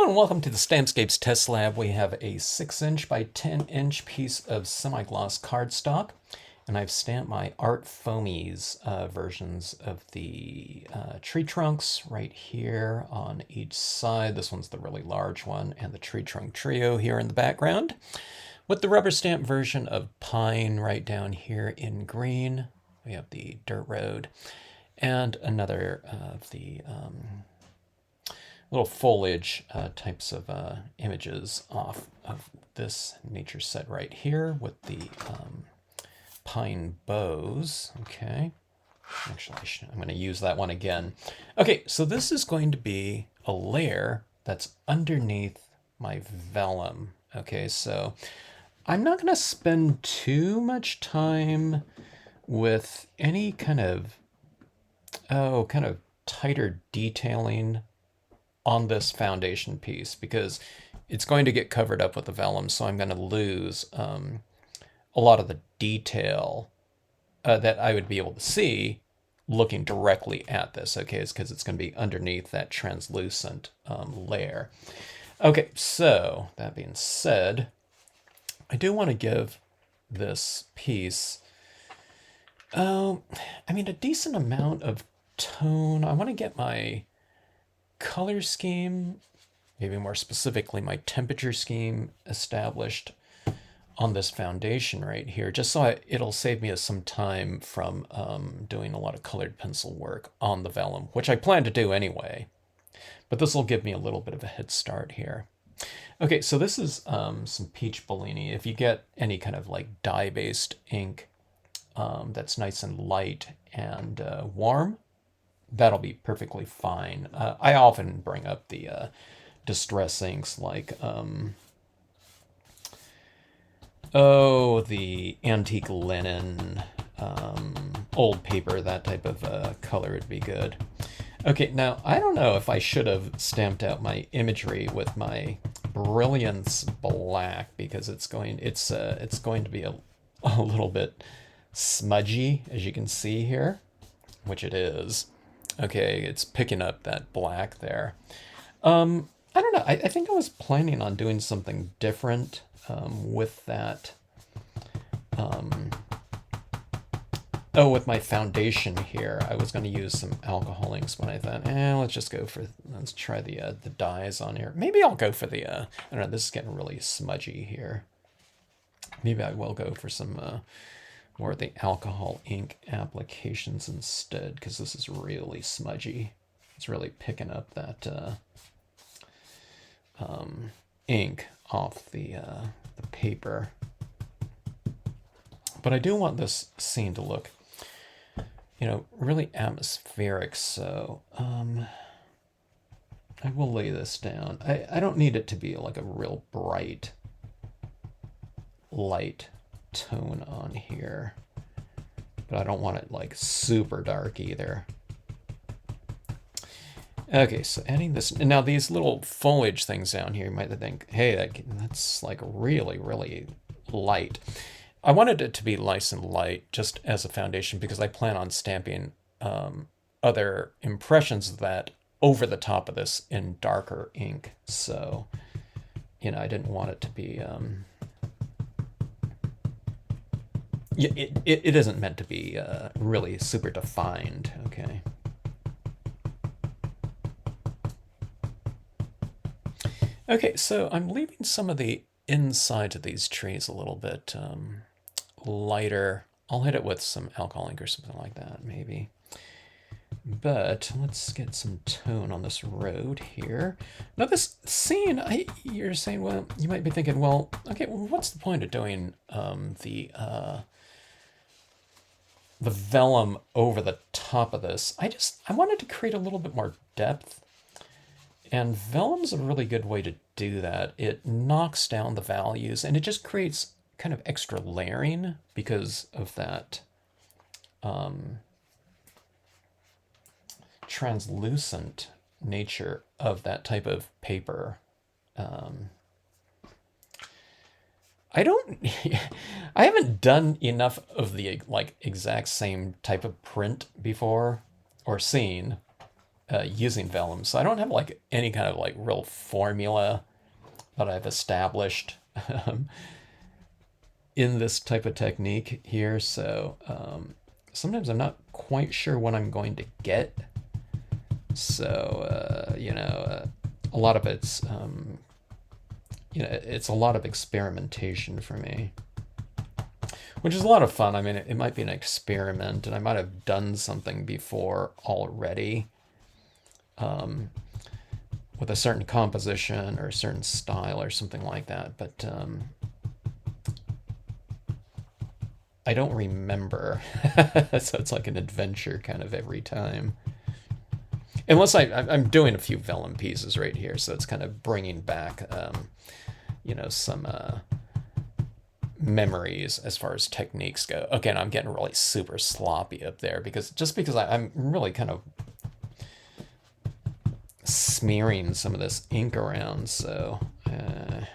Hello and welcome to the Stampscapes test lab. We have a 6" by 10" piece of semi-gloss cardstock, and I've stamped my ArtFoamies versions of the tree trunks right here on each side. This one's the really large one, and the tree trunk trio here in the background, with the rubber stamp version of pine right down here in green. We have the dirt road, and another of the little foliage types of images off of this nature set right here with the pine bows. Okay, actually I'm going to use that one again. Okay, so this is going to be a layer that's underneath my vellum. Okay, so I'm not going to spend too much time with any kind of tighter detailing on this foundation piece because it's going to get covered up with the vellum, so I'm going to lose a lot of the detail that I would be able to see looking directly at this. Okay, it's because it's going to be underneath that translucent layer. Okay, so that being said, I do want to give this piece a decent amount of tone. I want to get my color scheme, maybe more specifically my temperature scheme, established on this foundation right here, just so it'll save me some time from doing a lot of colored pencil work on the vellum, which I plan to do anyway. But this will give me a little bit of a head start here. Okay, so this is some peach Bellini. If you get any kind of like dye-based ink that's nice and light and warm, that'll be perfectly fine. I often bring up the distress inks like, the antique linen, old paper, that type of color would be good. Okay, now I don't know if I should have stamped out my imagery with my Brilliance Black because it's going to be a little bit smudgy, as you can see here, which it is. Okay, it's picking up that black there. I don't know. I think I was planning on doing something different with that. With my foundation here, I was going to use some alcohol inks, but I thought, let's try the dyes on here. Maybe I'll go for the, I don't know, this is getting really smudgy here. Maybe I will go for some more of the alcohol ink applications instead, because this is really smudgy. It's really picking up that ink off the paper. But I do want this scene to look, really atmospheric, so I will lay this down. I don't need it to be like a real bright, light tone on here, but I don't want it like super dark either. Okay, so adding this, and now these little foliage things down here, you might think, hey, that's like really, really light. I wanted it to be nice and light just as a foundation because I plan on stamping other impressions of that over the top of this in darker ink. So, I didn't want it to be, it isn't meant to be really super defined, okay? Okay, so I'm leaving some of the insides of these trees a little bit lighter. I'll hit it with some alcohol ink or something like that, maybe. But let's get some tone on this road here. Now this scene, you're saying, well, you might be thinking, well, okay, well, what's the point of doing the vellum over the top of this? I wanted to create a little bit more depth, and vellum's a really good way to do that. It knocks down the values, and it just creates kind of extra layering because of that translucent nature of that type of paper. I haven't done enough of the like exact same type of print before or seen using vellum. So I don't have like any kind of like real formula that I've established in this type of technique here. So sometimes I'm not quite sure what I'm going to get. So, a lot of it's, it's a lot of experimentation for me, which is a lot of fun. I mean, it might be an experiment, and I might have done something before already with a certain composition or a certain style or something like that. But I don't remember. So it's like an adventure kind of every time. Unless I'm doing a few vellum pieces right here, so it's kind of bringing back, some memories as far as techniques go. Again, I'm getting really super sloppy up there because I'm really kind of smearing some of this ink around, so I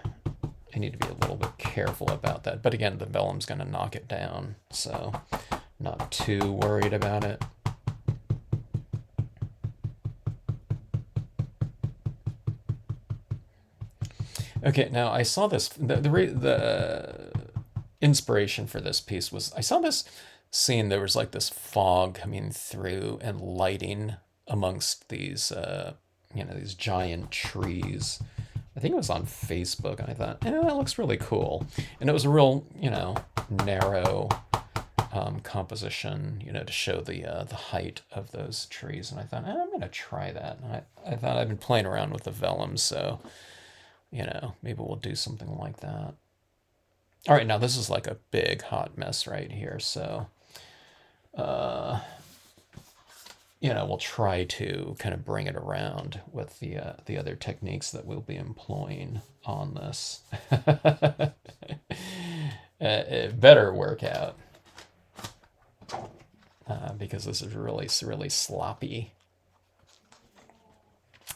need to be a little bit careful about that. But again, the vellum's going to knock it down, so not too worried about it. Okay, now I saw this. The inspiration for this piece was I saw this scene. There was like this fog coming through and lighting amongst these, these giant trees. I think it was on Facebook, and I thought, that looks really cool. And it was a real, narrow composition, to show the height of those trees. And I thought, I'm gonna try that. And I thought I've been playing around with the vellum, so maybe we'll do something like that. All right, now this is like a big hot mess right here, so we'll try to kind of bring it around with the other techniques that we'll be employing on this. It better work out because this is really, really sloppy.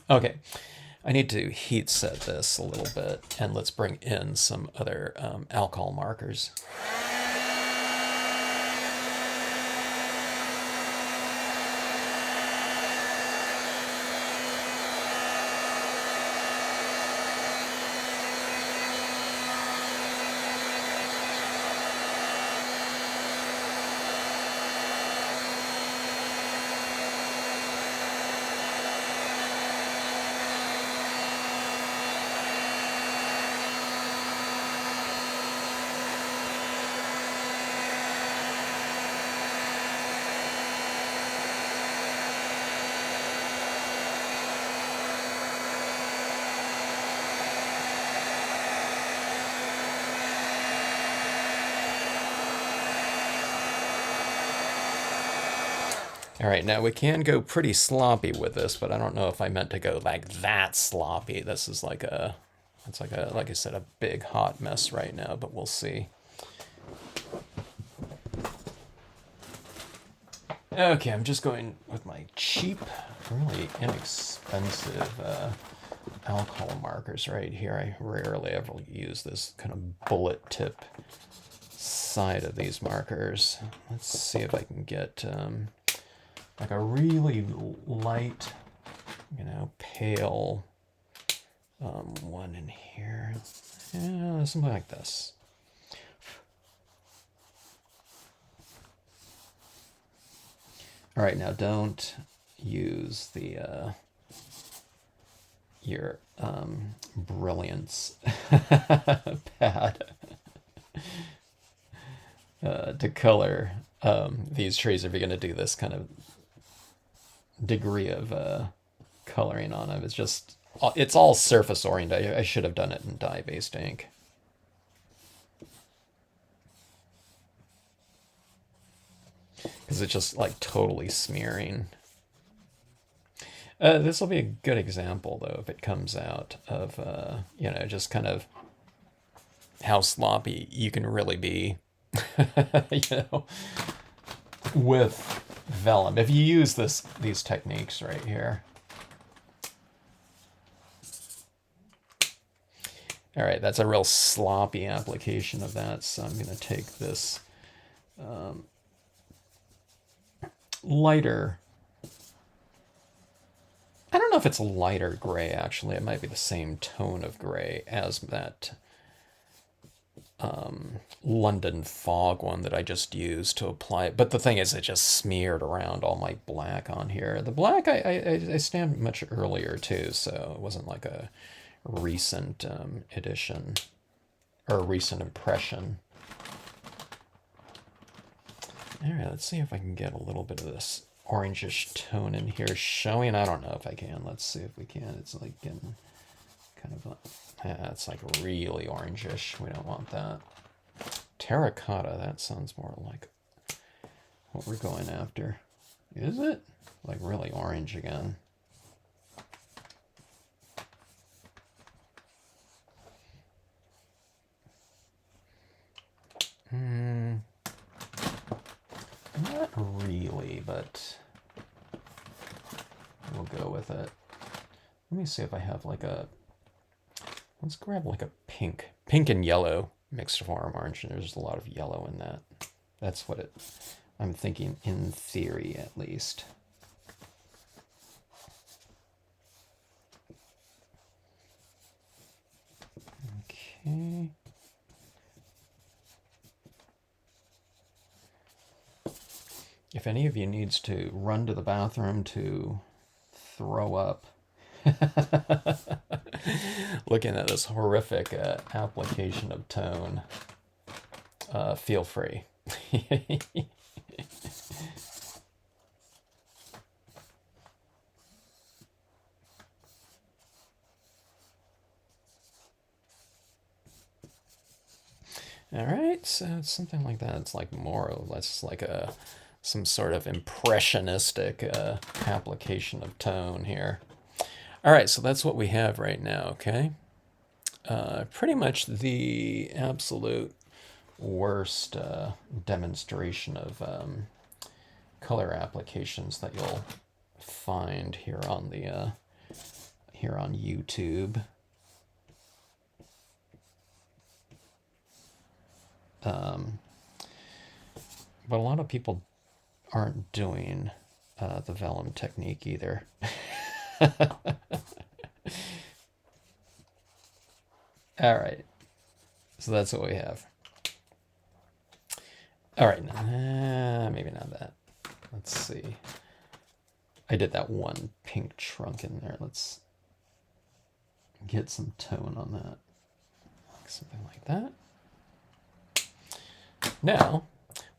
Okay, I need to heat set this a little bit, and let's bring in some other alcohol markers. All right, now we can go pretty sloppy with this, but I don't know if I meant to go like that sloppy. This is like like I said, a big hot mess right now, but we'll see. Okay, I'm just going with my cheap, really inexpensive alcohol markers right here. I rarely ever use this kind of bullet tip side of these markers. Let's see if I can get like a really light, pale one in here. Yeah, something like this. All right, now don't use your brilliance pad to color these trees if you're going to do this kind of degree of coloring on them. It's all surface oriented. I should have done it in dye-based ink. Because it's just like totally smearing. This will be a good example, though, if it comes out of, just kind of how sloppy you can really be, with vellum. If you use these techniques right here. All right, that's a real sloppy application of that, so I'm going to take this lighter if it's a lighter gray, actually. It might be the same tone of gray as that London fog one that I just used to apply it. But the thing is, it just smeared around all my black on here. The black I stamped much earlier too, so it wasn't like a recent edition or a recent impression. All right, let's see if I can get a little bit of this orangish tone in here showing. I don't know if I can. Let's see if we can. It's like getting kind of it's like really orangish. We don't want that. Terracotta, that sounds more like what we're going after. Is it? Like really orange again. Not really, but we'll go with it. Let me see if I have like a, let's grab like a pink and yellow mixed form orange. And there's a lot of yellow in that. That's what I'm thinking in theory, at least. Okay. If any of you needs to run to the bathroom to throw up, looking at this horrific application of tone, feel free. All right, so it's something like that. It's like more or less like some sort of impressionistic application of tone here. All right, so that's what we have right now, okay? Pretty much the absolute worst demonstration of color applications that you'll find here on the here on YouTube. But a lot of people aren't doing the vellum technique either. All right, so that's what we have. All right, maybe not that. Let's see. I did that one pink trunk in there. Let's get some tone on that. Something like that. Now,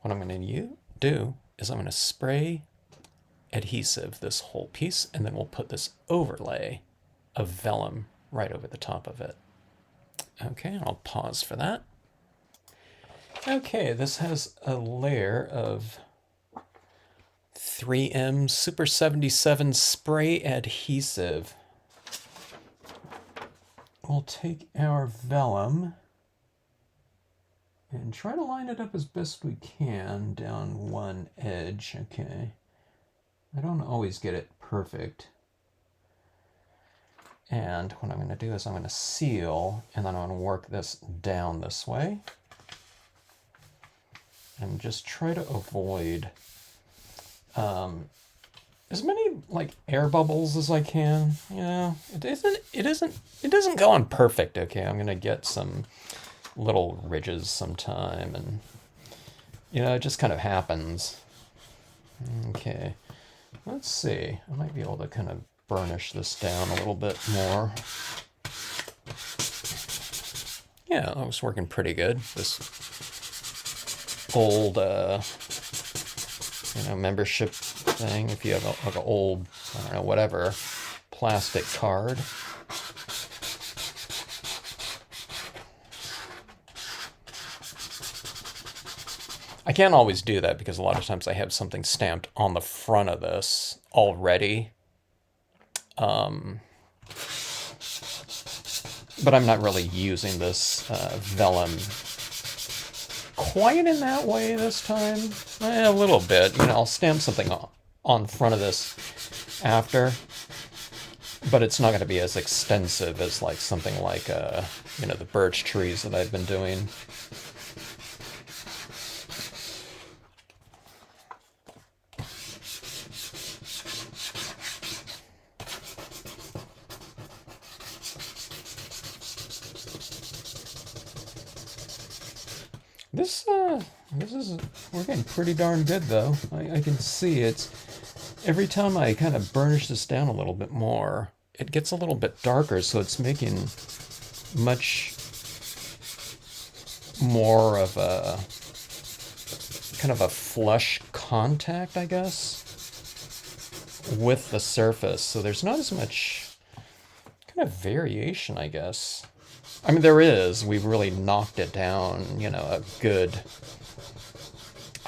what I'm going to do is I'm going to spray adhesive this whole piece, and then we'll put this overlay of vellum right over the top of it. Okay, I'll pause for that. Okay, this has a layer of 3M Super 77 spray adhesive. We'll take our vellum and try to line it up as best we can down one edge, okay? I don't always get it perfect. And what I'm going to do is I'm going to seal, and then I'm going to work this down this way. And just try to avoid as many like air bubbles as I can. You know, it doesn't go on perfect, okay? I'm going to get some little ridges sometime, and you know, it just kind of happens. Okay, let's see. I might be able to kind of burnish this down a little bit more. Yeah, that was working pretty good. This old, you know, membership thing. If you have like an old, I don't know, whatever, plastic card. I can't always do that because a lot of times I have something stamped on the front of this already. But I'm not really using this vellum quite in that way this time. A little bit. You know, I'll stamp something on the front of this after, but it's not going to be as extensive as like something like, you know, the birch trees that I've been doing. This is we're getting pretty darn good though. I can see it's every time I kind of burnish this down a little bit more, it gets a little bit darker, so it's making much more of a kind of a flush contact, I guess, with the surface. So there's not as much kind of variation, I guess. I mean, there is. We've really knocked it down, you know, a good,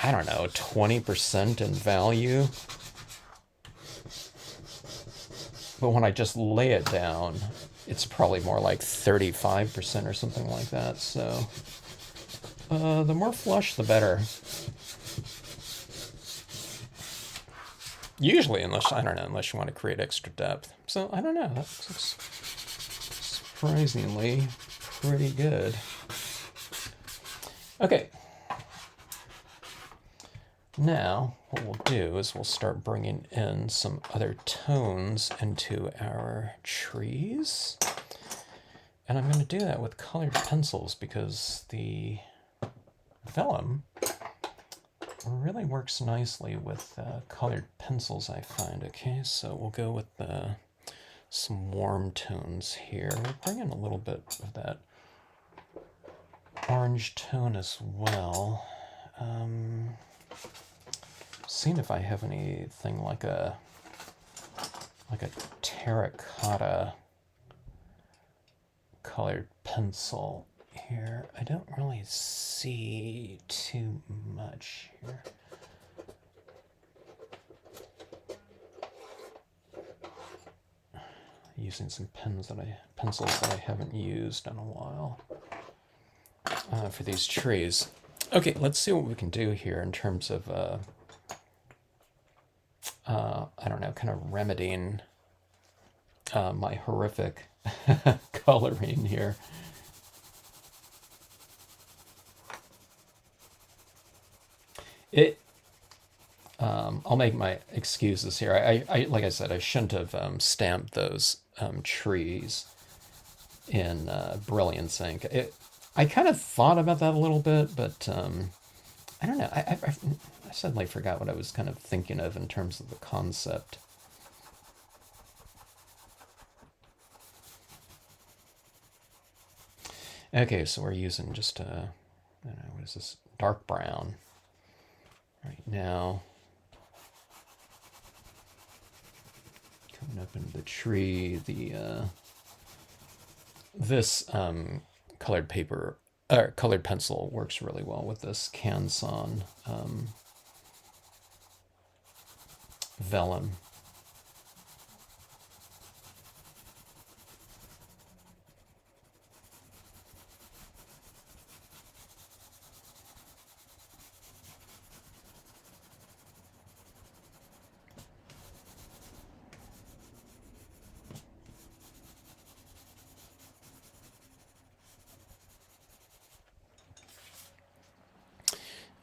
I don't know, 20% in value. But when I just lay it down, it's probably more like 35% or something like that. So the more flush, the better. Usually, unless, I don't know, unless you want to create extra depth. So, I don't know. That looks surprisingly pretty good. Okay. Now, what we'll do is we'll start bringing in some other tones into our trees. And I'm going to do that with colored pencils because the vellum really works nicely with colored pencils, I find. Okay, so we'll go with some warm tones here. We'll bring in a little bit of that orange tone as well. Seeing if I have anything like a terracotta colored pencil here. I don't really see too much here. Using some pencils that I haven't used in a while for these trees. Okay, let's see what we can do here in terms of I don't know, kind of remedying my horrific coloring here. I'll make my excuses here. I like I said, I shouldn't have stamped those trees in Brilliance ink. I kind of thought about that a little bit, but I don't know. I suddenly forgot what I was kind of thinking of in terms of the concept. Okay, so we're using just I don't know, what is this? Dark brown right now. Coming up into the tree, this colored paper, colored pencil works really well with this Canson Vellum.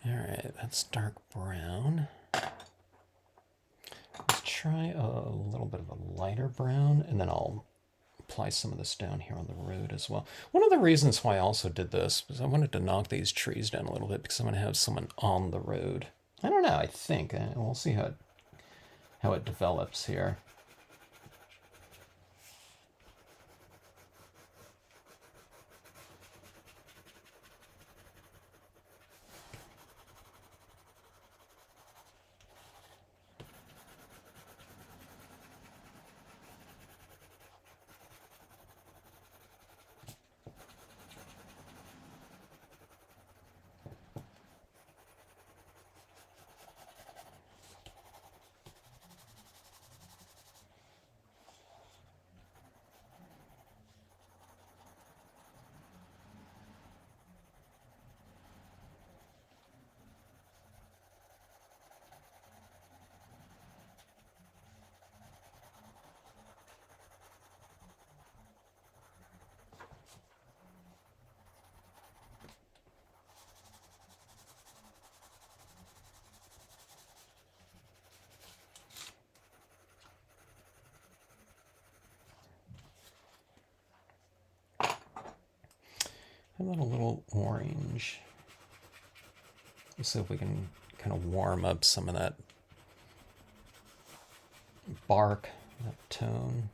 All right, that's dark brown. Let's try a little bit of a lighter brown, and then I'll apply some of this down here on the road as well. One of the reasons why I also did this was I wanted to knock these trees down a little bit because I'm going to have someone on the road. I don't know, I think. We'll see how it develops here. How about a little orange? Let's see if we can kind of warm up some of that bark, that tone.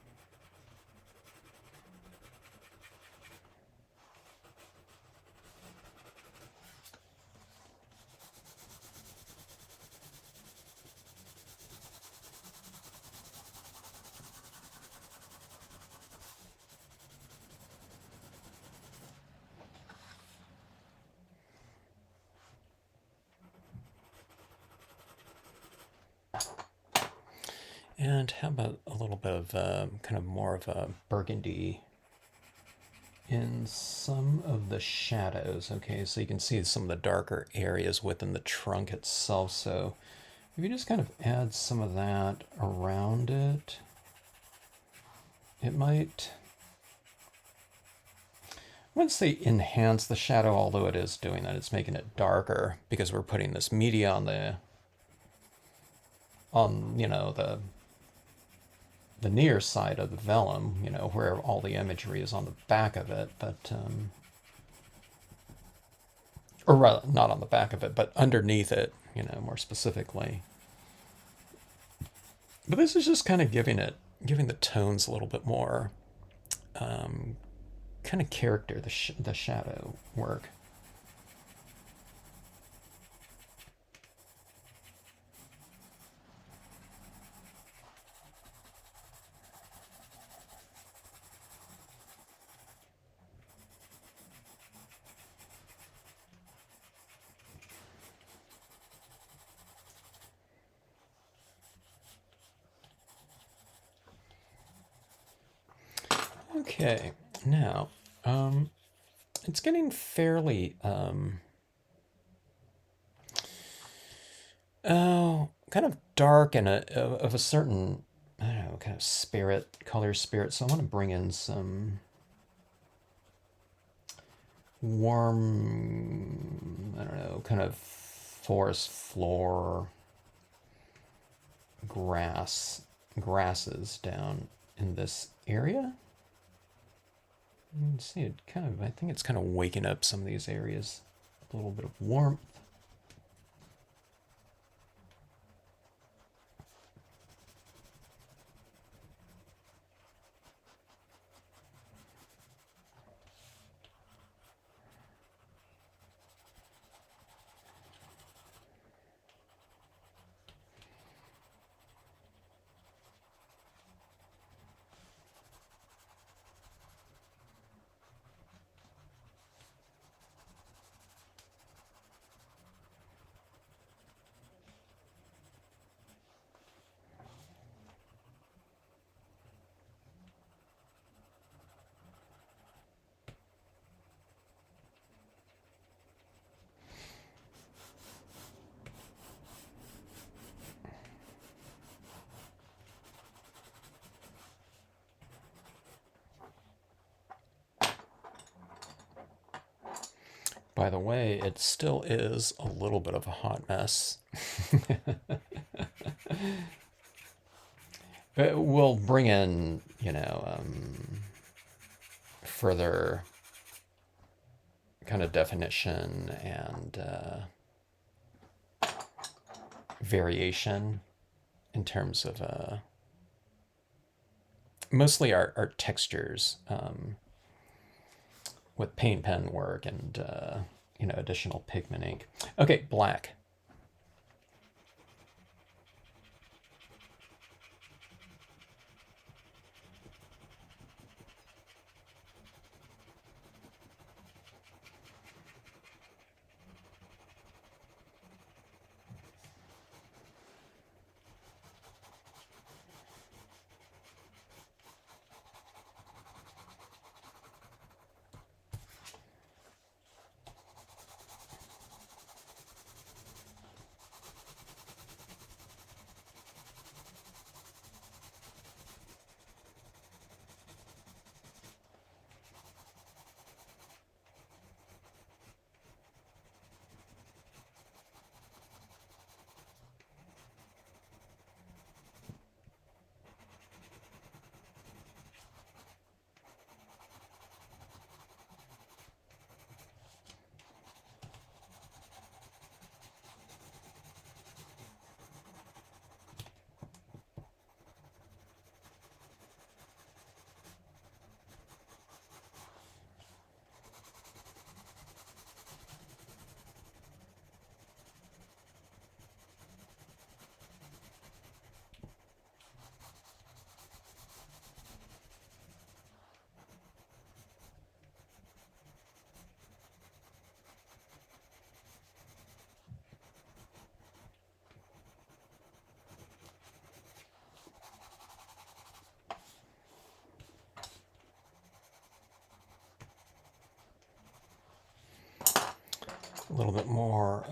And how about a little bit of kind of more of a burgundy in some of the shadows? Okay, so you can see some of the darker areas within the trunk itself. So if you just kind of add some of that around it, it might, I wouldn't say enhance the shadow, although it is doing that. It's making it darker because we're putting this media on you know, the near side of the vellum, you know, where all the imagery is on the back of it, but or rather, not on the back of it, but underneath it, you know, more specifically. But this is just kind of giving the tones a little bit more kind of character, the shadow work. Okay, now it's getting fairly kind of dark and of a certain, I don't know, kind of spirit, color spirit. So I want to bring in some warm, I don't know, kind of forest floor grasses down in this area. You can see it kind of, I think it's kind of waking up some of these areas, a little bit of warmth. By the way, it still is a little bit of a hot mess. We'll bring in, you know, further kind of definition and variation in terms of mostly our textures with paint pen work and you know, additional pigment ink. Okay, black. A little bit more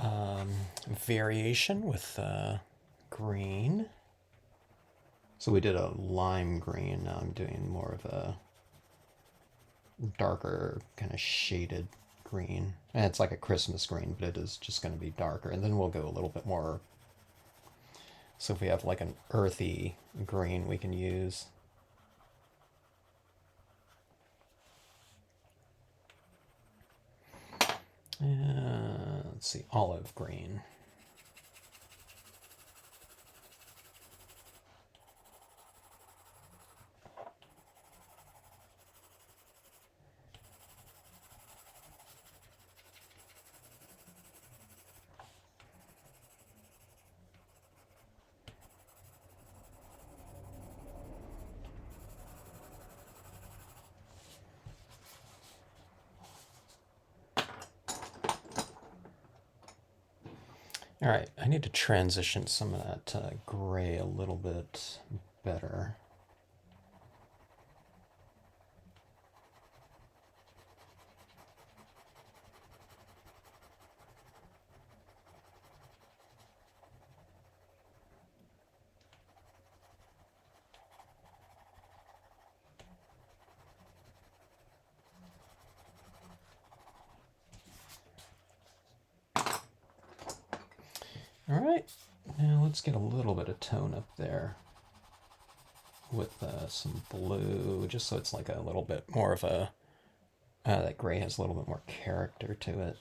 variation with green. So we did a lime green. Now I'm doing more of a darker, kind of shaded green. And it's like a Christmas green, but it is just going to be darker. And then we'll go a little bit more. So if we have like an earthy green we can use. Let's see, olive green. All right, I need to transition some of that gray a little bit better. All right, now let's get a little bit of tone up there with some blue, just so it's like a little bit more of a, that gray has a little bit more character to it.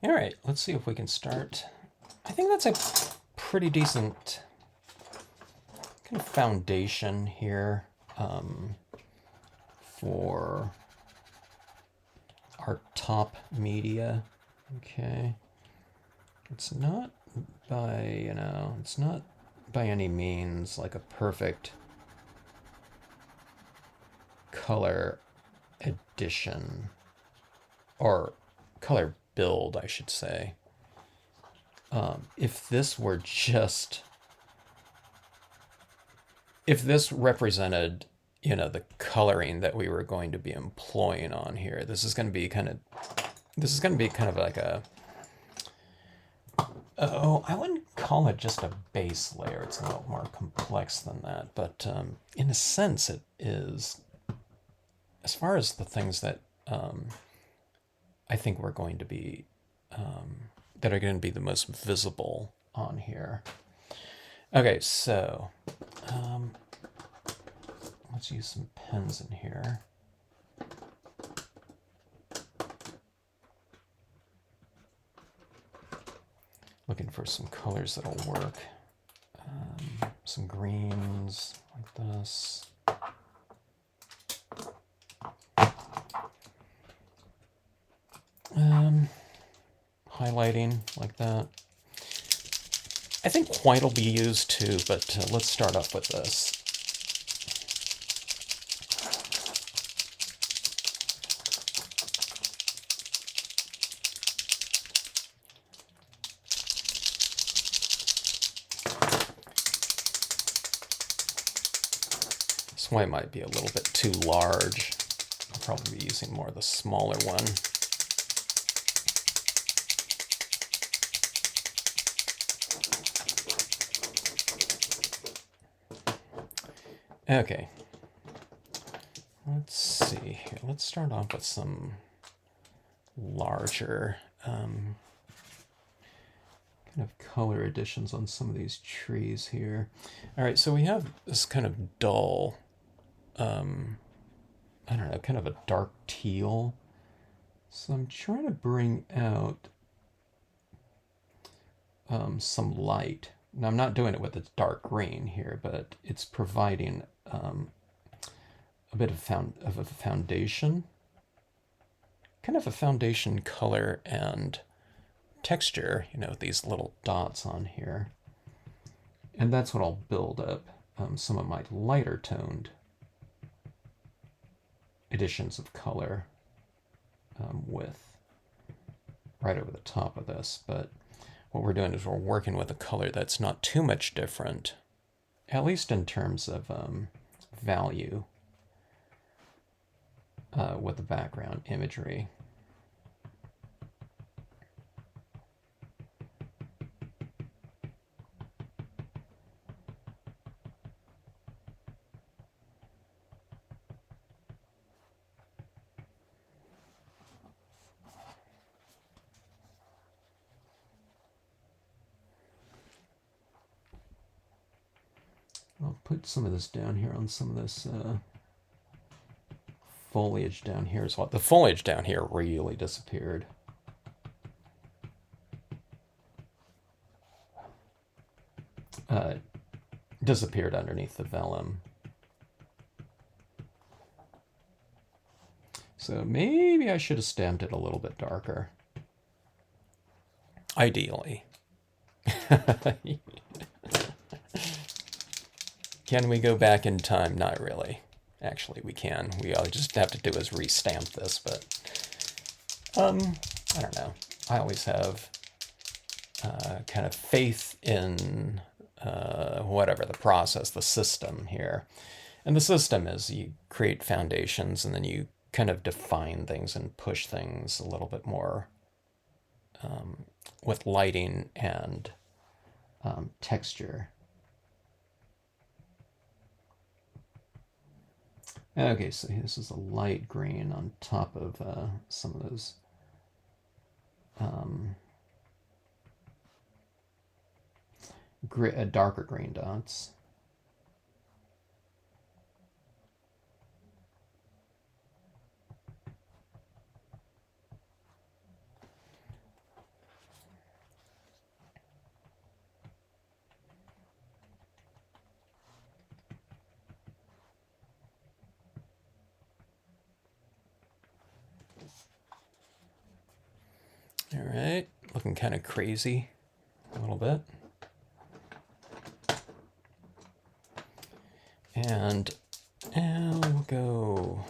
All right, let's see if we can start. I think that's a pretty decent kind of foundation here for our top media. Okay, it's not by, it's not by any means like a perfect color addition or color build, I should say. If this were just, if this represented, the coloring that we were going to be employing on here, this is going to be kind of like a, oh, I wouldn't call it just a base layer. It's a little more complex than that, but in a sense it is, as far as the things that I think we're going to be, that are going to be the most visible on here. Okay, so let's use some pens in here. Looking for some colors that'll work. Some greens like this. Highlighting like that. I think white will be used too, but let's start off with this. This white might be a little bit too large. I'll probably be using more of the smaller one. Okay, let's see here. Let's start off with some larger. kind of color additions on some of these trees here. All right, so we have this kind of dull, I don't know, kind of a dark teal. So I'm trying to bring out some light. Now I'm not doing it with its dark green here, but it's providing a bit of a foundation, kind of a foundation color and texture, you know, these little dots on here. And that's what I'll build up some of my lighter toned additions of color with right over the top of this. But what we're doing is we're working with a color that's not too much different, at least in terms of value with the background imagery. I'll put some of this down here on some of this foliage down here as well. The foliage down here really disappeared. Disappeared underneath the vellum. So maybe I should have stamped it a little bit darker. Ideally. Can we go back in time? Not really. Actually, we can. We all just have to do is restamp this, but I don't know. I always have kind of faith in whatever the process, the system here. And the system is you create foundations and then you kind of define things and push things a little bit more with lighting and texture. Okay, so this is a light green on top of some of those darker green dots. All right, looking kind of crazy a little bit. And we'll go,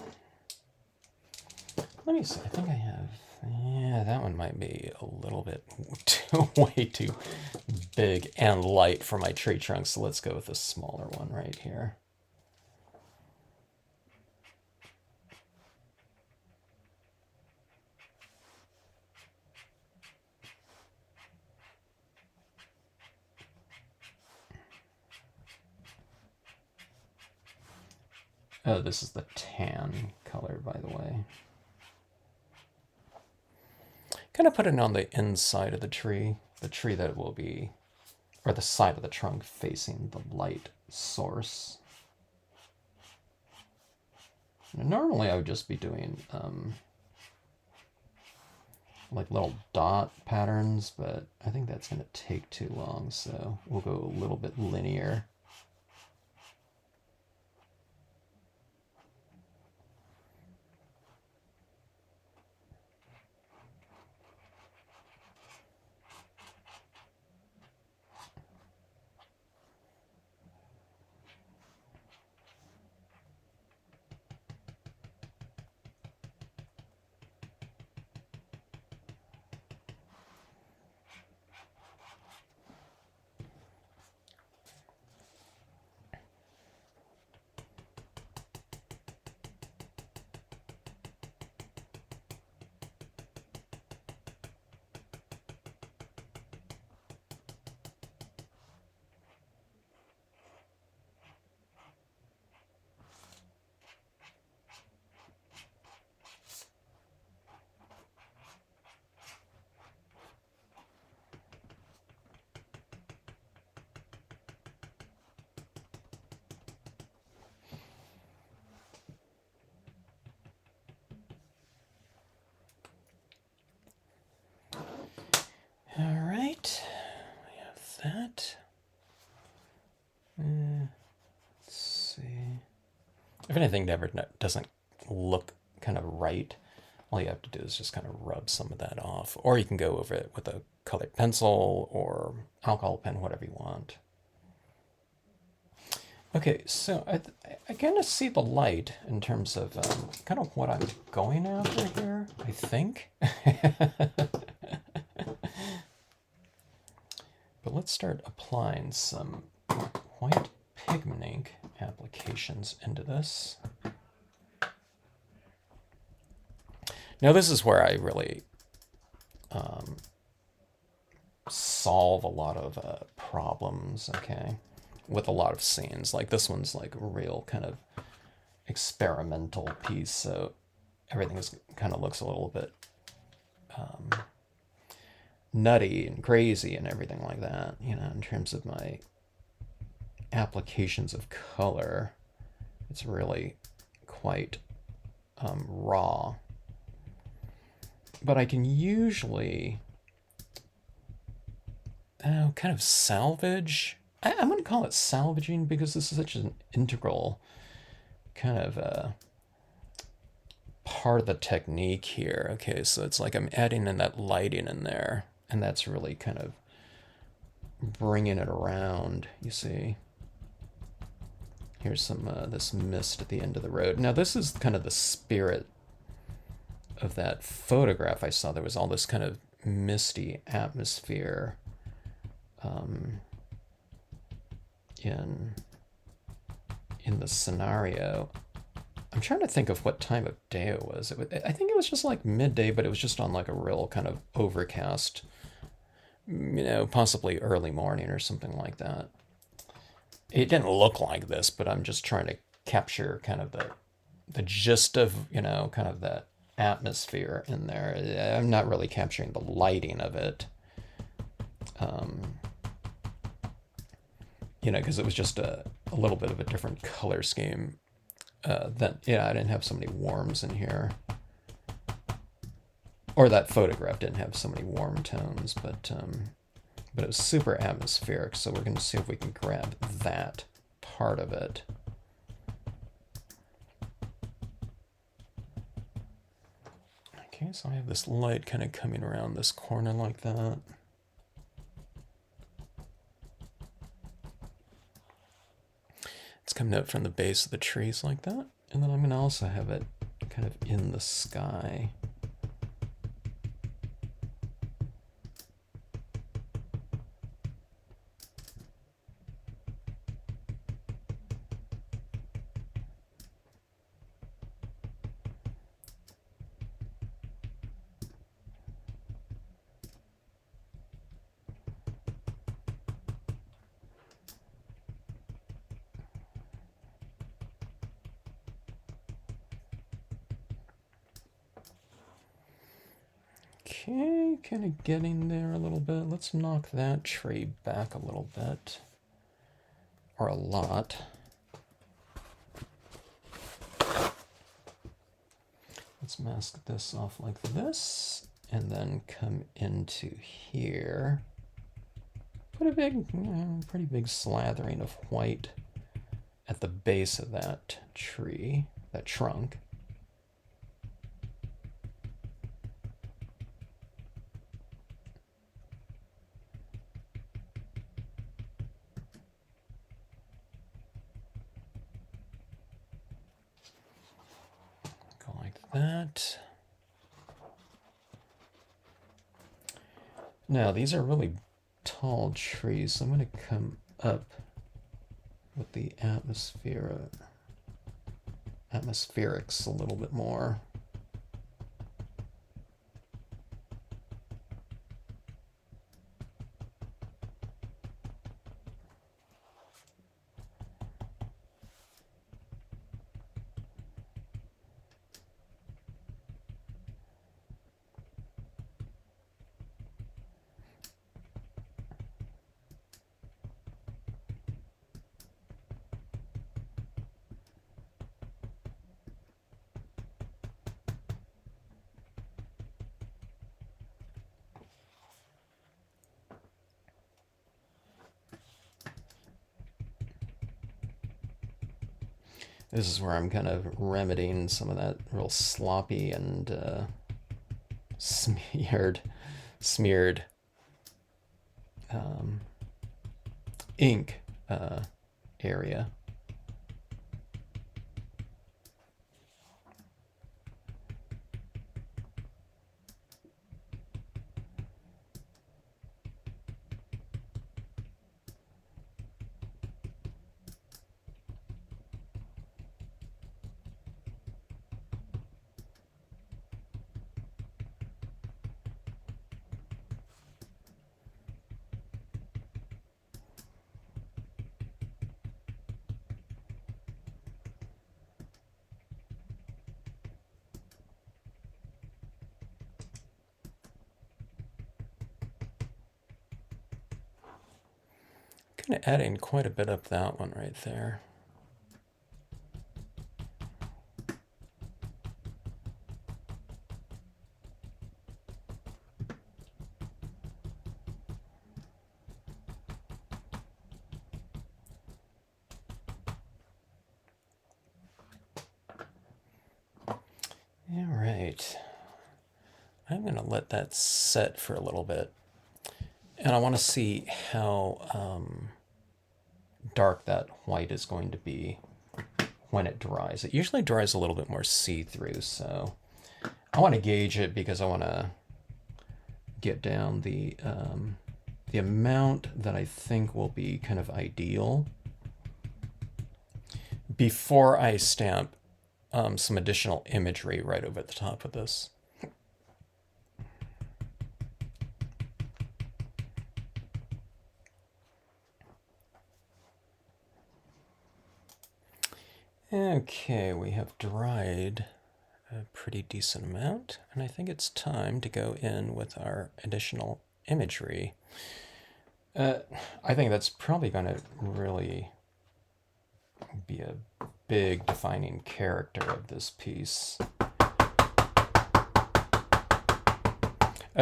let me see, I think I have, yeah, that one might be a little bit way too big and light for my tree trunk, so let's go with this smaller one right here. Oh, this is the tan color, by the way. Kind of put it on the inside of the tree that will be, or the side of the trunk facing the light source. Now, normally I would just be doing like little dot patterns, but I think that's going to take too long, so we'll go a little bit linear. If anything never doesn't look kind of right, all you have to do is just kind of rub some of that off. Or you can go over it with a colored pencil or alcohol pen, whatever you want. Okay, so I kind of see the light in terms of kind of what I'm going after here, I think. But let's start applying some white pigment ink applications into this. Now this is where I really solve a lot of problems, okay, with a lot of scenes. Like this one's like a real kind of experimental piece, so everything is kind of looks a little bit nutty and crazy and everything like that, you know, in terms of my applications of color. It's really quite raw. But I can usually kind of salvage. I'm going to call it salvaging because this is such an integral kind of part of the technique here. Okay, so it's like I'm adding in that lighting in there, and that's really kind of bringing it around, you see. Here's some this mist at the end of the road. Now this is kind of the spirit of that photograph I saw. There was all this kind of misty atmosphere in the scenario. I'm trying to think of what time of day it was. I think it was just like midday, but it was just on like a real kind of overcast, you know, possibly early morning or something like that. It didn't look like this, but I'm just trying to capture kind of the gist of, you know, kind of that atmosphere in there. I'm not really capturing the lighting of it. You know, because it was just a little bit of a different color scheme. Then, yeah, I didn't have so many warms in here. Or that photograph didn't have so many warm tones, but it was super atmospheric, so we're going to see if we can grab that part of it. Okay, so I have this light kind of coming around this corner like that. It's coming out from the base of the trees like that. And then I'm going to also have it kind of in the sky. Okay, kind of getting there a little bit. Let's knock that tree back a little bit, or a lot. Let's mask this off like this, and then come into here. Put a big, pretty big slathering of white at the base of that tree, that trunk. That. Now these are really tall trees, so I'm going to come up with the atmospherics a little bit more. This is where I'm kind of remedying some of that real sloppy and smeared ink area. Kind of adding quite a bit up that one right there. All right. I'm going to let that set for a little bit. And I want to see how dark that white is going to be when it dries. It usually dries a little bit more see-through, so I want to gauge it because I want to get down the amount that I think will be kind of ideal before I stamp some additional imagery right over the top of this. Okay, we have dried a pretty decent amount, and I think it's time to go in with our additional imagery. I think that's probably going to really be a big defining character of this piece.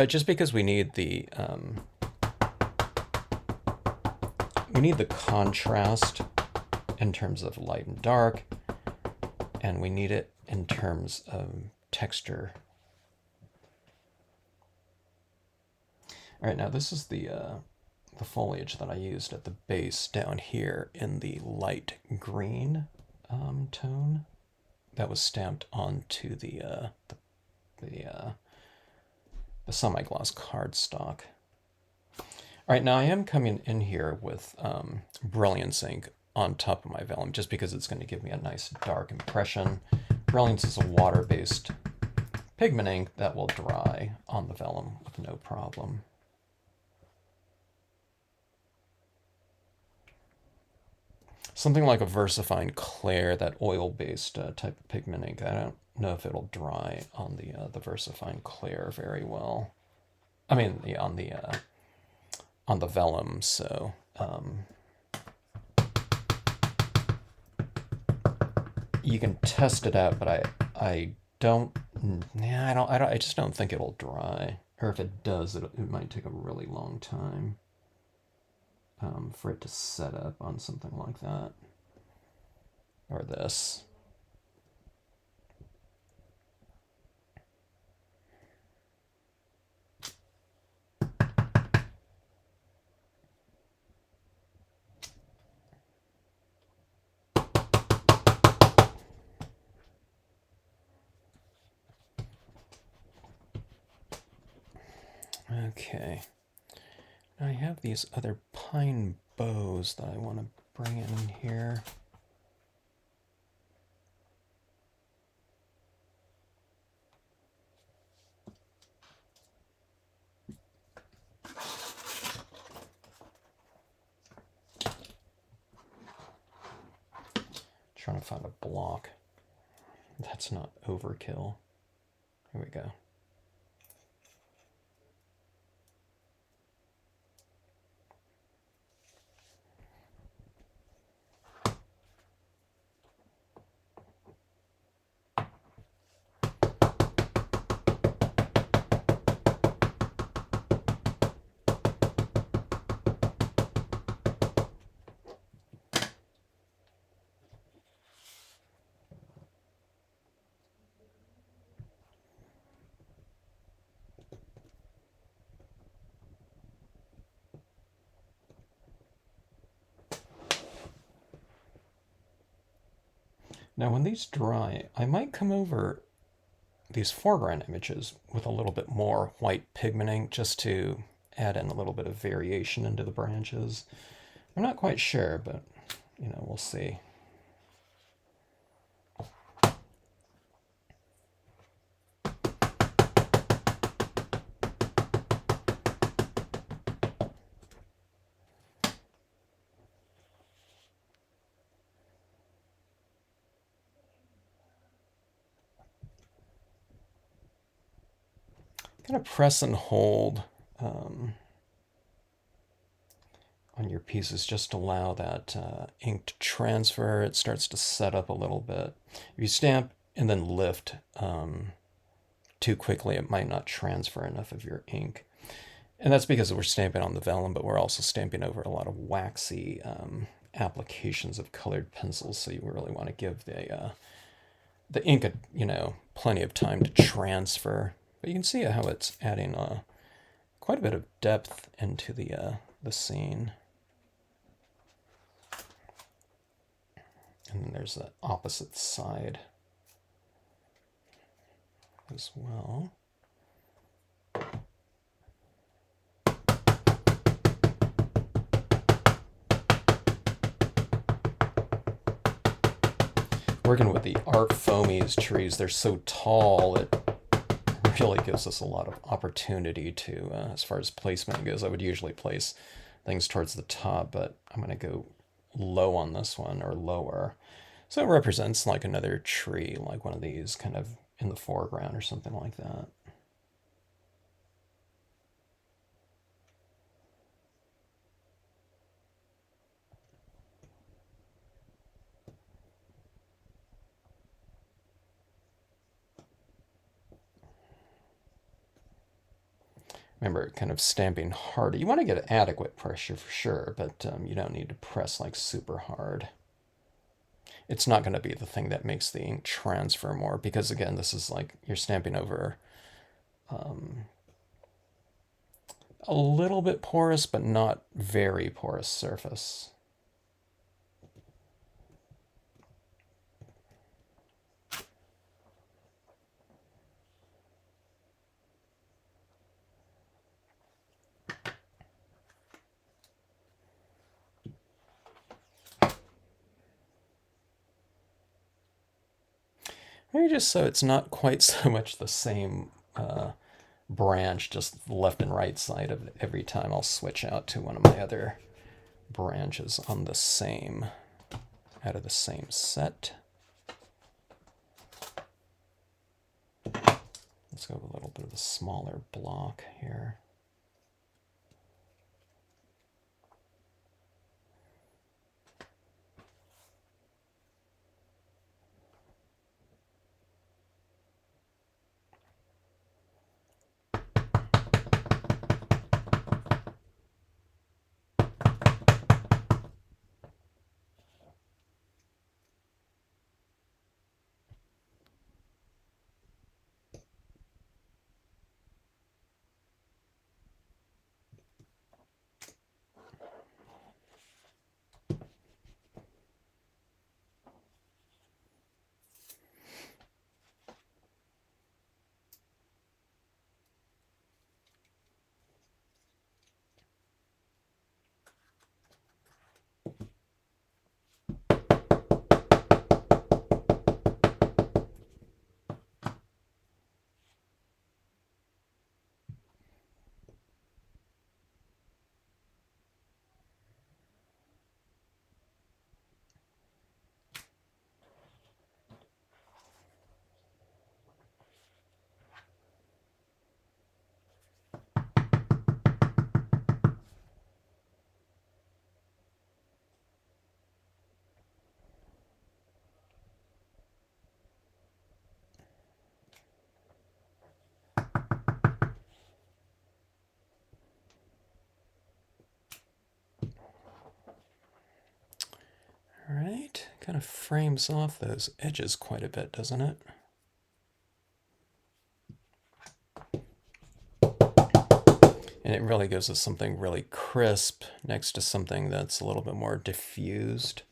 Just because we need the contrast in terms of light and dark, and we need it in terms of texture. All right, now this is the foliage that I used at the base down here in the light green tone that was stamped onto the semi-gloss cardstock. All right, now I am coming in here with Brilliance ink on top of my vellum, just because it's going to give me a nice dark impression. Brilliance is a water-based pigment ink that will dry on the vellum with no problem. Something like a VersaFine Clair, that oil-based type of pigment ink, I don't know if it'll dry on the VersaFine Clair very well. I mean, on the vellum, so you can test it out, but I just don't think it'll dry. Or if it does, it might take a really long time for it to set up on something like that. Or this. Okay, now I have these other pine bows that I want to bring in here. Trying to find a block that's not overkill. Here we go. Now when these dry, I might come over these foreground images with a little bit more white pigmenting just to add in a little bit of variation into the branches. I'm not quite sure, but we'll see. Kind of press and hold on your pieces just to allow that ink to transfer. It starts to set up a little bit. If you stamp and then lift too quickly, it might not transfer enough of your ink. And that's because we're stamping on the vellum, but we're also stamping over a lot of waxy applications of colored pencils. So you really want to give the ink, plenty of time to transfer. But you can see how it's adding quite a bit of depth into the scene. And then there's the opposite side as well. Working with the ArtFoamies trees, they're so tall, it really gives us a lot of opportunity to, as far as placement goes. I would usually place things towards the top, but I'm going to go low on this one, or lower. So it represents like another tree, like one of these kind of in the foreground or something like that. Remember, kind of stamping hard. You want to get adequate pressure for sure, but you don't need to press like super hard. It's not going to be the thing that makes the ink transfer more, because again, this is like you're stamping over a little bit porous, but not very porous surface. Maybe just so it's not quite so much the same branch, just the left and right side of it. Every time I'll switch out to one of my other branches on the same, out of the same set. Let's go with a little bit of a smaller block here. All right, kind of frames off those edges quite a bit, doesn't it? And it really gives us something really crisp next to something that's a little bit more diffused.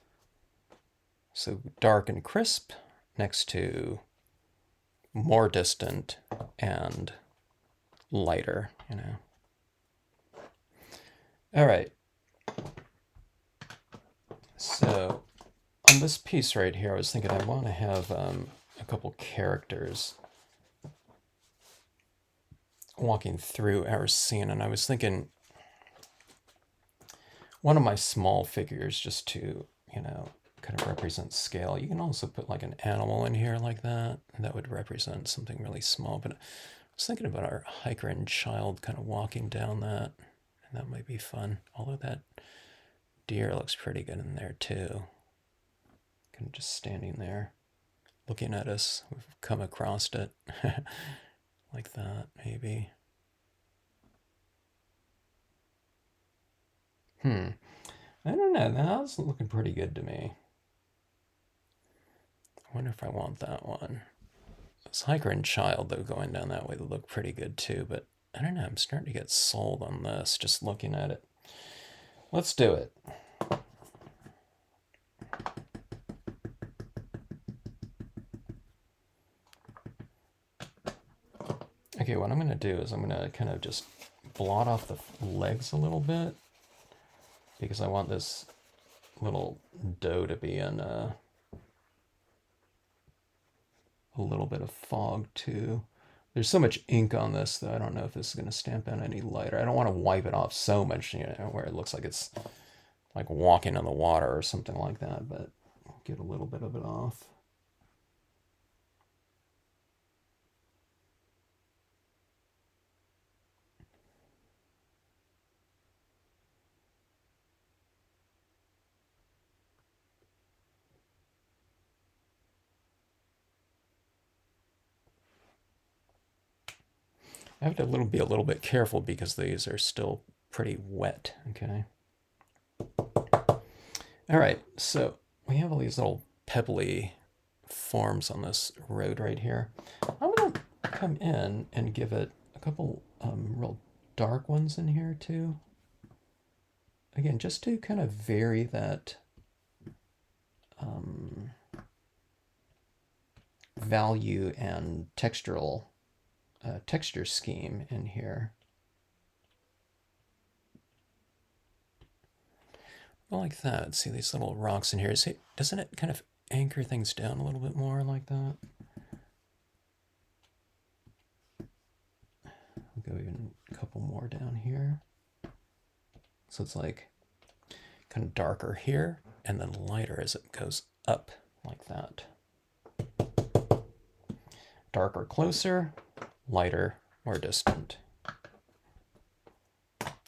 So dark and crisp next to more distant and lighter, you know. All right. So on this piece right here, I was thinking I want to have a couple characters walking through our scene, and I was thinking one of my small figures just to, you know, kind of represent scale. You can also put like an animal in here like that, and that would represent something really small. But I was thinking about our hiker and child kind of walking down that, and that might be fun. Although that deer looks pretty good in there too. Kind of just standing there, looking at us. We've come across it like that, maybe. I don't know. That's looking pretty good to me. I wonder if I want that one. This hiker and child, though, going down that way, they look pretty good too, but I don't know. I'm starting to get sold on this just looking at it. Let's do it. Okay, what I'm going to do is I'm going to kind of just blot off the legs a little bit because I want this little doe to be in a little bit of fog too. There's so much ink on this that I don't know if this is going to stamp out any lighter. I don't want to wipe it off so much, you know, where it looks like it's like walking on the water or something like that, but get a little bit of it off. I have to be a little bit careful because these are still pretty wet, okay? All right, so we have all these little pebbly forms on this road right here. I'm gonna come in and give it a couple real dark ones in here too. Again, just to kind of vary that value and texture scheme in here. Like that. See these little rocks in here. Doesn't it kind of anchor things down a little bit more like that? I'll go even a couple more down here. So it's like kind of darker here and then lighter as it goes up like that. Darker closer, lighter more distant.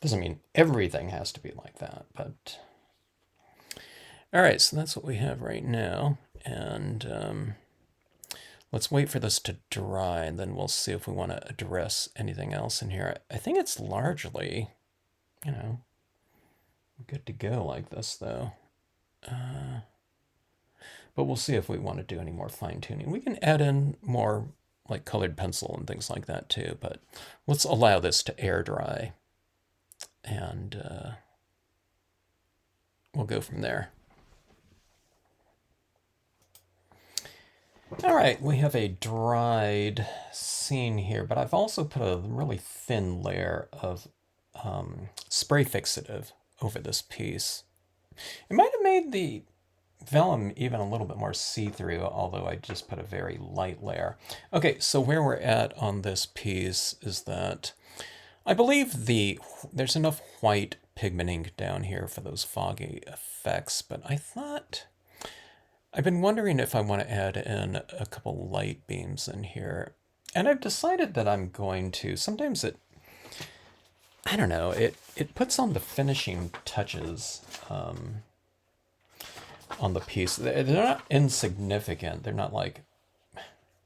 Doesn't mean everything has to be like that, but all right, so that's what we have right now, and let's wait for this to dry, and then we'll see if we want to address anything else in here. I think it's largely, you know, good to go like this, though. But we'll see if we want to do any more fine-tuning. We can add in more like colored pencil and things like that too, but let's allow this to air dry, and we'll go from there. All right, we have a dried scene here, but I've also put a really thin layer of spray fixative over this piece. It might have made the vellum even a little bit more see-through, although I just put a very light layer. Okay, so where we're at on this piece is that I believe there's enough white pigmenting down here for those foggy effects, but I've been wondering if I want to add in a couple light beams in here. And I've decided that I'm going to, sometimes I don't know, it puts on the finishing touches on the piece. They're not insignificant. They're not like,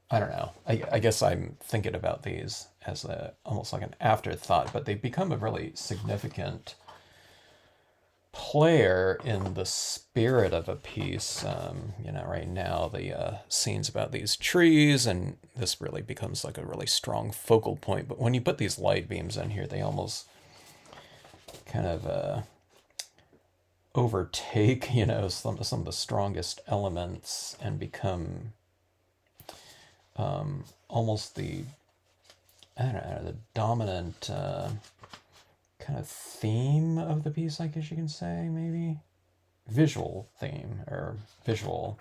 I don't know. I guess I'm thinking about these as almost like an afterthought, but they become a really significant player in the spirit of a piece. You know, right now the scene's about these trees, and this really becomes like a really strong focal point. But when you put these light beams in here, they almost kind of overtake, you know, some of the strongest elements and become almost the, I don't know, the dominant kind of theme of the piece, I guess you can say, maybe. Visual theme, or visual.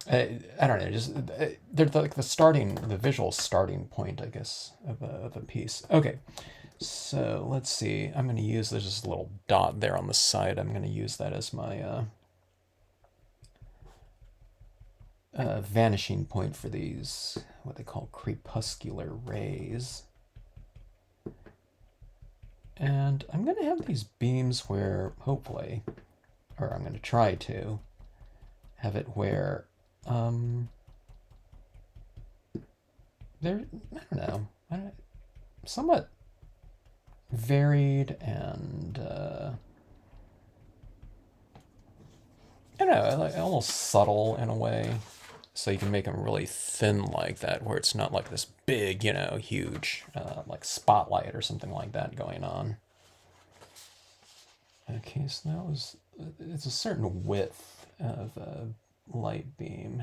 I don't know, just they're like the visual starting point, I guess, of a piece. Okay, so let's see. I'm going to use, there's just a little dot there on the side. I'm going to use that as my vanishing point for these, what they call crepuscular rays. And I'm going to have these beams where, hopefully, or I'm going to try to have it where they're, I don't know, somewhat varied and I don't know, like almost subtle in a way. So you can make them really thin like that, where it's not like this big, you know, huge like spotlight or something like that going on. Okay, so that was, it's a certain width of a light beam.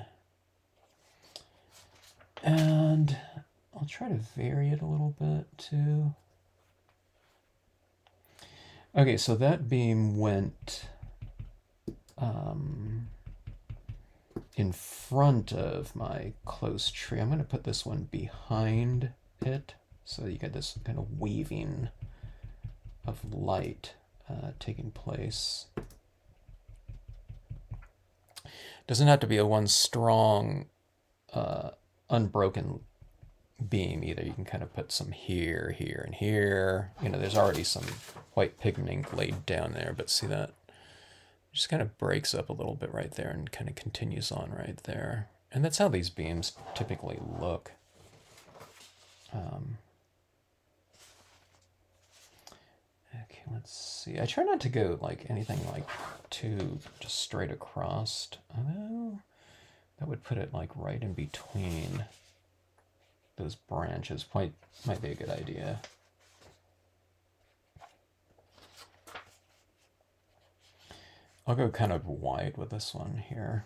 And I'll try to vary it a little bit too. Okay, so that beam went in front of my close tree. I'm going to put this one behind it so you get this kind of weaving of light taking place. Doesn't have to be a one strong, unbroken beam either. You can kind of put some here, here, and here. You know, there's already some white pigment laid down there, but see that? It just kind of breaks up a little bit right there and kind of continues on right there. And that's how these beams typically look. Okay, let's see. I try not to go like anything like too just straight across. Although that would put it like right in between those branches. Might be a good idea. I'll go kind of wide with this one here.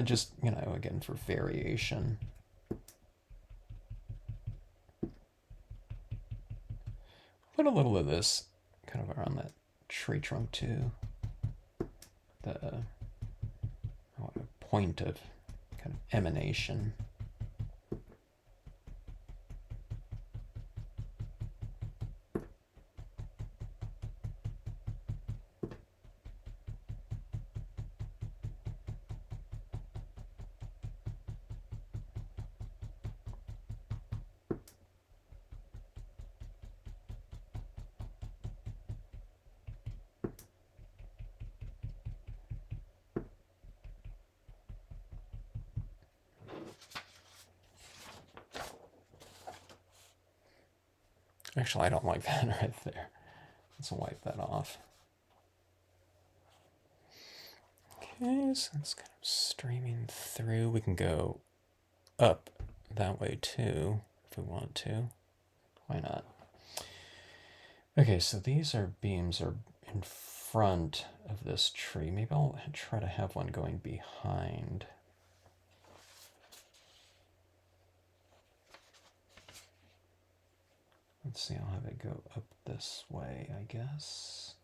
Just, you know, again, for variation. Put a little of this kind of around that tree trunk too. The point of kind of emanation. Actually, I don't like that right there. Let's wipe that off. Okay, so it's kind of streaming through. We can go up that way too, if we want to. Why not? Okay, so these beams are in front of this tree. Maybe I'll try to have one going behind. Let's see, I'll have it go up this way, I guess.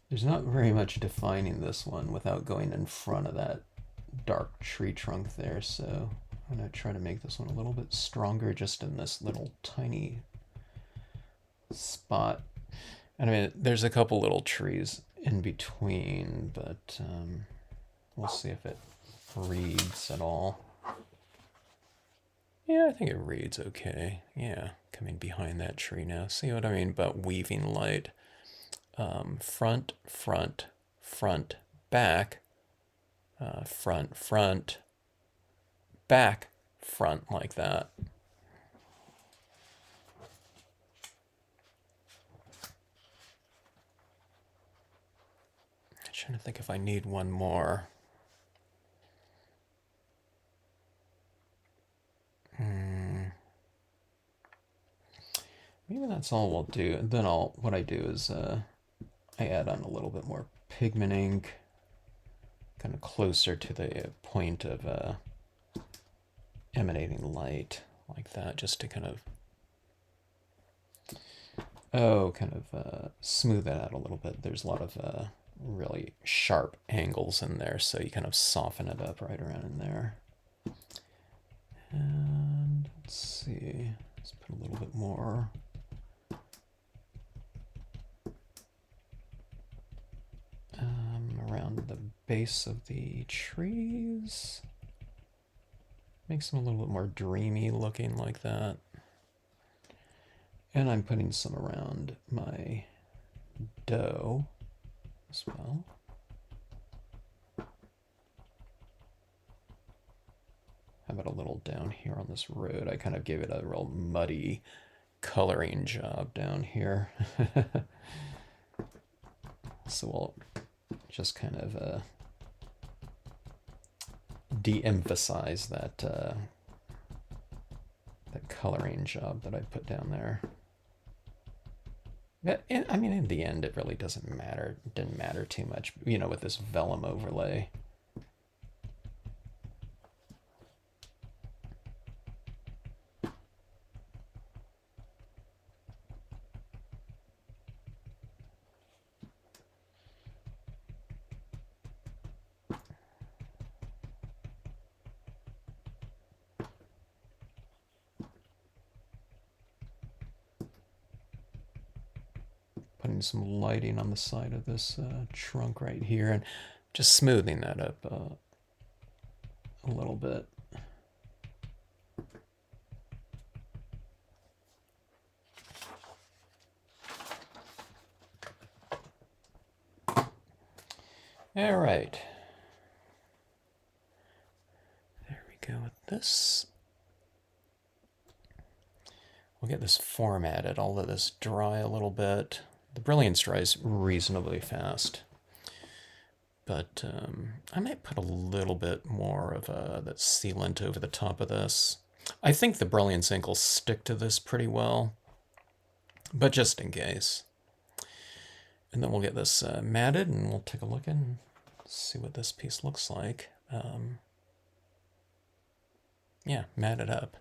There's not very much defining this one without going in front of that dark tree trunk there, so I'm going to try to make this one a little bit stronger just in this little tiny spot. And I mean, there's a couple little trees in between, but we'll see if it reads at all. Yeah, I think it reads okay. Yeah, coming behind that tree now. See what I mean about weaving light? Front, front, front, back, front, front, back, front, like that. I'm trying to think if I need one more. Maybe that's all we'll do. And then what I do is I add on a little bit more pigment ink, kind of closer to the point of emanating light, like that, just to kind of smooth that out a little bit. There's a lot of really sharp angles in there, so you kind of soften it up right around in there. And let's see, let's put a little bit more. Around the base of the trees. Makes them a little bit more dreamy looking, like that. And I'm putting some around my dough as well. How about a little down here on this road? I kind of gave it a real muddy coloring job down here. So we'll just kind of de-emphasize that that coloring job that I put down there. But I mean, in the end, it really doesn't matter. It didn't matter too much, you know, with this vellum overlay. Putting some lighting on the side of this trunk right here, and just smoothing that up a little bit. All right. There we go with this. We'll get this formatted. I'll let this dry a little bit. The brilliance dries reasonably fast, but I might put a little bit more of that sealant over the top of this. I think the brilliance ink will stick to this pretty well, but just in case. And then we'll get this matted, and we'll take a look and see what this piece looks like. Yeah, matted up.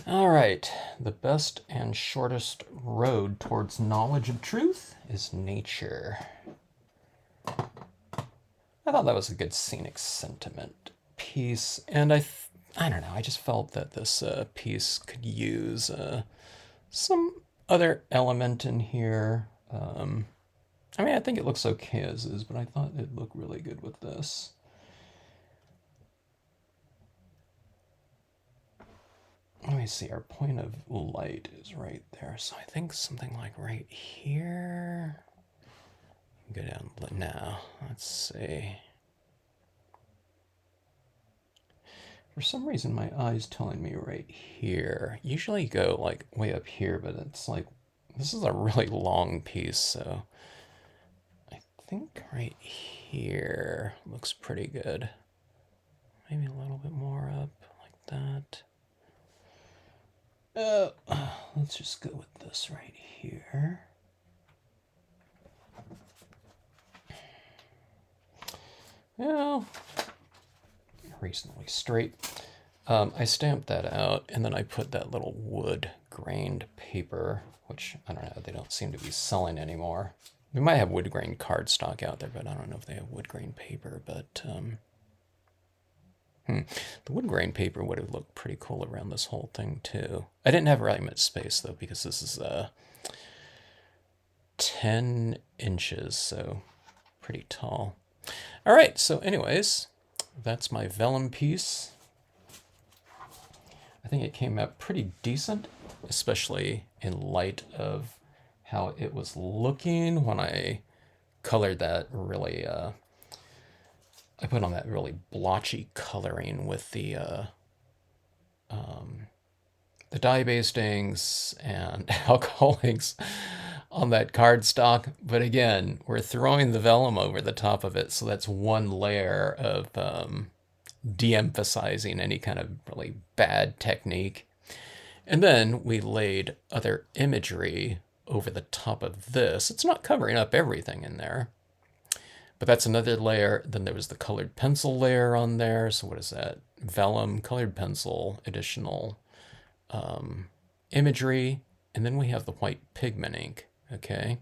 All right, the best and shortest road towards knowledge of truth is nature. I thought that was a good scenic sentiment piece, and I don't know, I just felt that this piece could use some other element in here. I mean, I think it looks okay as is, but I thought it'd look really good with this. Let me see, our point of light is right there. So I think something like right here. Go down now. Let's see. For some reason, my eye's telling me right here. Usually you go like way up here, but it's like, this is a really long piece, so I think right here looks pretty good. Maybe a little bit more up like that. Let's just go with this right here. Well, reasonably straight. I stamped that out, and then I put that little wood grained paper, which, I don't know, they don't seem to be selling anymore. We might have wood grain cardstock out there, but I don't know if they have wood grain paper, but the wood grain paper would have looked pretty cool around this whole thing too. I didn't have really much space though, because this is 10 inches, so pretty tall. All right, so anyways, that's my vellum piece. I think it came out pretty decent, especially in light of how it was looking when I colored that really, I put on that really blotchy coloring with the dye bastings and alcohol inks on that cardstock. But again, we're throwing the vellum over the top of it, so that's one layer of de-emphasizing any kind of really bad technique. And then we laid other imagery over the top of this. It's not covering up everything in there, but that's another layer. Then there was the colored pencil layer on there. So what is that? Vellum, colored pencil, additional imagery. And then we have the white pigment ink, okay?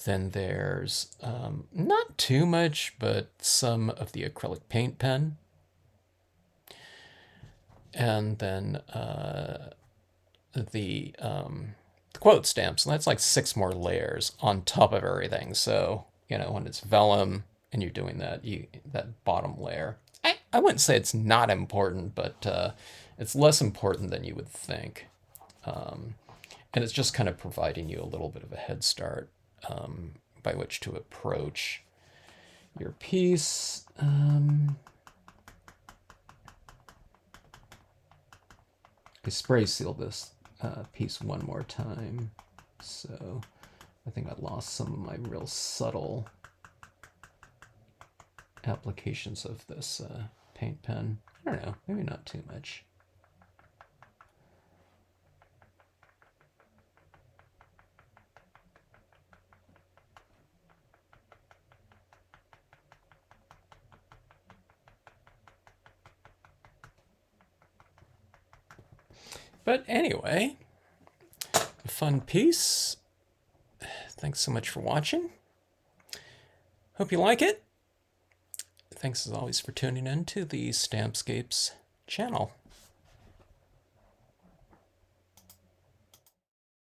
Then there's not too much, but some of the acrylic paint pen. And then the quote stamps. And that's like 6 more layers on top of everything. So, you know, when it's vellum and you're doing that, that bottom layer. I wouldn't say it's not important, but it's less important than you would think. And it's just kind of providing you a little bit of a head start by which to approach your piece. I spray sealed this piece one more time, so I think I lost some of my real subtle applications of this paint pen. I don't know, maybe not too much. But anyway, a fun piece. Thanks so much for watching. Hope you like it. Thanks as always for tuning in to the Stampscapes channel.